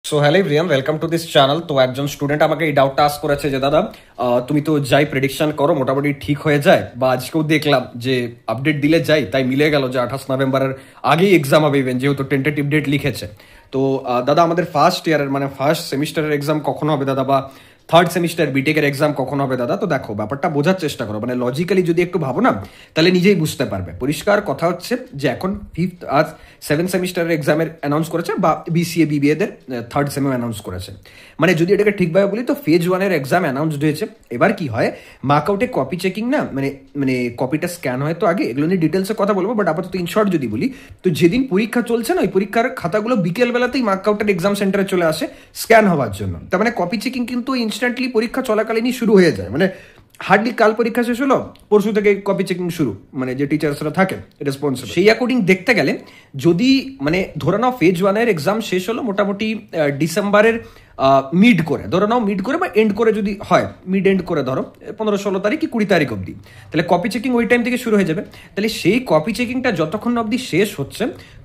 So hello everyone, welcome to this channel. তো একজন student আমাকে এই ডাউটটা আস্ক করেছে যে দাদা তুমি তো যাই প্রেডিকশন করো মোটামুটি ঠিক হয়ে যায়, বা আজকেও দেখলাম যে আপডেট দিলে যাই তাই মিলে গেল যে 28 নভেম্বরের আগেই এক্সাম হবে, ইভেন যেহেতু টেন্টেটিভ ডেট লিখেছে। তো দাদা আমাদের ফার্স্ট ইয়ারের মানে ফার্স্ট সেমিস্টারের এক্সাম কখন হবে দাদা, বা থার্ড সেমিস্টার বিটেকের এক্সাম কখন হবে দাদা? তো দেখো ব্যাপারটা বোঝার চেষ্টা করো, মানে লজিক্যালি যদি একটু ভাবো না তাহলে নিজেই বুঝতে পারবে। পরিষ্কার কথা হচ্ছে যে এখন ফিফথ আজ 7 সেমিস্টারের এক্সামের অ্যানাউন্স করেছে, বা বিসিএ বিবিএ দের থার্ড সেমে অ্যানাউন্স করেছে। মানে যদি এটাকে ঠিকভাবে বলি তো ফেজ 1-এর এক্সাম অ্যানাউন্সড হয়েছে। এবার কি হয়, মার্কআউটে কপি চেকিং না, মানে মানে কপিটা স্ক্যান হয় তো আগে, এগুলো নিয়ে ডিটেলসে কথা বলবো, বাট আপাতত ইন শর্ট যদি বলি তো যেদিন পরীক্ষা চলছে না ওই পরীক্ষার খাতাগুলো বিকেলবেলাতেই মার্কআউটের এক্সাম সেন্টারে চলে আসে স্ক্যান হওয়ার জন্য। তার মানে কপি চেকিং কিন্তু ইনস্ট্যান্টলি পরীক্ষা চলাকালীনই শুরু হয়ে যায়। মানে হার্ডলি কাল পরীক্ষা শেষ হলো, পরশু থেকে কপি চেকিং শুরু, মানে যে টিচার্সরা থাকে রেসপন্সিবল সেই অ্যাকর্ডিং দেখতে গেলে যদি মানে ধরে নাও ফেজ 1-এর এক্সাম শেষ হলো মোটামুটি ডিসেম্বরের মিড করে, ধরে নাও মিড করে বা এন্ড করে যদি হয়, মিড এন্ড করে ধরো 15-16 তারিখ কি 20 তারিখ অবধি, তাহলে কপি চেকিং ওই টাইম থেকে শুরু হয়ে যাবে। তাহলে সেই কপি চেকিংটা যতক্ষণ অবধি শেষ হচ্ছে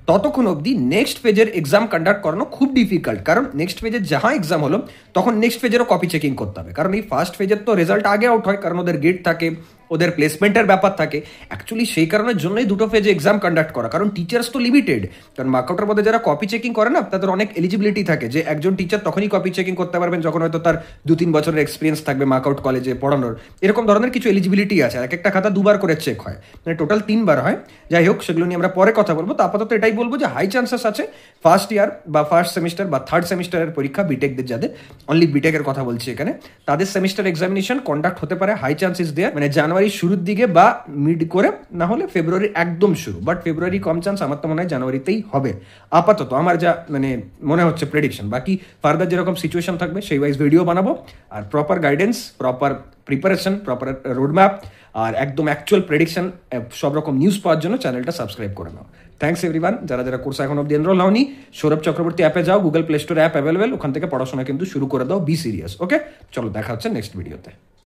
ততক্ষণ অবধি নেক্সট পেজের এক্সাম কন্ডাক্ট করানো খুব ডিফিকাল্ট, কারণ নেক্সট পেজের যাহা এক্সাম হলো তখন নেক্সট পেজেরও কপি চেকিং করতে হবে, কারণ এই ফার্স্ট পেজের তো রেজাল্ট আগে আউট হয়, কারণ ওদের গেট থাকে, ওদের প্লেসমেন্টের ব্যাপার থাকে। অ্যাকচুয়ালি সেই কারণের জন্যই দুটো পেজে এক্সাম কন্ডাক্ট করা, কারণ টিচার্স তো লিমিটেড। কারণ মার্কআউটের মধ্যে যারা কপি চেকিং করে না তাদের অনেক এলিজিবিলিটি থাকে, যে একজন টিচার তখনই কপি চেকিং করতে পারবেন যখন হয়তো তার 2-3 বছরের এক্সপিরিয়েন্স থাকবে মার্কআউট কলেজে পড়ানোর, এরকম ধরনের কিছু এলিজিবিলিটি আছে। এক একটা খাতা 2 বার করে চেক হয়, মানে টোটাল 3 বার হয়। যাই হোক, সেগুলো নিয়ে আমরা পরে কথা বলবো। তো আপাতত এটাই বলবো যে হাই চান্সেস আছে ফার্স্ট ইয়ার বা ফার্স্ট সেমিস্টার বা থার্ড সেমিস্টারের পরীক্ষা বিটেকদের, যাদের অনলি বিটেকের কথা বলছি এখানে, তাদের সেমিস্টার এক্সামিনেশন কন্ডাক্ট হতে পারে, হাই চান্সেস দেয়ার, মানে জানুয়ারির শুরুর দিকে বা মিড করে, না হলে ফেব্রুয়ারির একদম শুরু। বাট ফেব্রুয়ারি কম চান্স, আমার তো মনে হয় জানুয়ারিতেই হবে আপাতত, আমার যা মানে মনে হচ্ছে প্রেডিকশন। বাকি ফার্দার যেরকম সিচুয়েশন থাকবে সেই ওয়াইজ ভিডিও বানাবো, আর proper guidance, proper preparation, proper roadmap আর একদম অ্যাকচুয়াল প্রেডিকশন সব রকম নিউজ পাওয়ার জন্য চ্যানেলটা সাবস্ক্রাইব করে নাও। Thanks everyone. যারা যারা কোর্স এখন অব্দি এনরোল হওনি, সৌরভ চক্রবর্তী অ্যাপে যাও, Google play store app available, ওখান থেকে পড়াশোনা কিন্তু শুরু করে দাও, বি সিরিয়াস। ওকে, চলো দেখা হচ্ছে নেক্সট ভিডিওতে।